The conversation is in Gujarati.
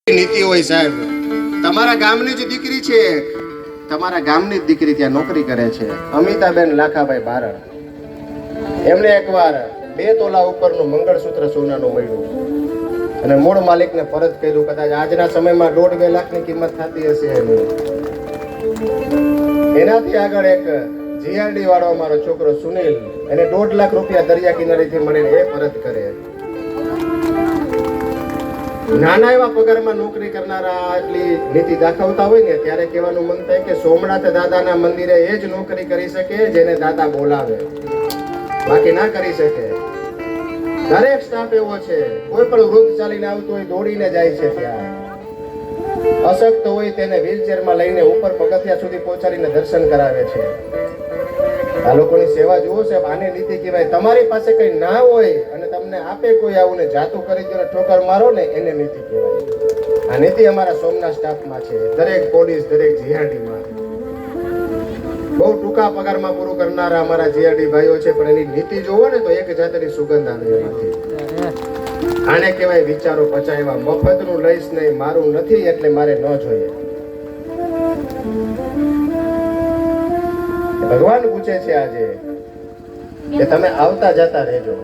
નીતિ હોય સાહેબ, તમારા ગામની જ દીકરી છે, તમારા ગામની જ દીકરી ત્યાં નોકરી કરે છે, અમિતાબેન લાખાભાઈ બારણ. એમને એકવાર 2 તોલા ઉપરનું મંગળસૂત્ર સોનાનું મળ્યું અને મૂળ માલિકને પરત કર્યું. કદાચ આજના સમયમાં 1.5-2 લાખની કિંમત થતી હશે એની. એનાથી આગળ એક જીઆરડી વાળો અમારો છોકરો સુનિલ, એને 1.5 લાખ રૂપિયા દરિયા કિનારેથી મળીને એ પરત કરે. નાના એવા પગારમાં નોકરી કરનારા આટલી નીતિ દાખવતા હોય ને ત્યારે કહેવાનું મન થાય કે સોમનાથ દાદાના મંદિરે એ જ નોકરી કરી શકે જેને દાદા બોલાવે, બાકી ના કરી શકે. દરેક સ્ટાફ એવો છે, કોઈ પણ વૃદ્ધ ચાલીને આવતો હોય દોડીને જાય છે ત્યાં. અશક્ત હોય તેને વ્હીલચેરમાં લઈને ઉપર પગથિયા સુધી પહોંચાડીને દર્શન કરાવે છે. આ લોકોની સેવા જુઓ છે. આને નીતિ કહેવાય. તમારી પાસે કઈ ના હોય અને તમને આપે કોઈ આવું ને જાતું કરી દો ને ઠોકર મારો ને, એને નીતિ કહેવાય. આ નીતિ અમારા સોમનાથ સ્ટાફમાં છે, દરેક પોલીસ, દરેક જીઆરડીમાં. બહુ ટૂંકા પગારમાં પૂરું કરનારા અમારા જીઆરડી ભાઈઓ છે, પણ એની નીતિ જોવો ને તો એક જાતની સુગંધ આવે એમાંથી. આને કહેવાય વિચારો પચાવ્યા. મફતનું લઈશ નહીં, મારું નથી એટલે મારે ન જોઈએ. ભગવાન પૂછે છે આજે કે તમે આવતા જતા રહેજો.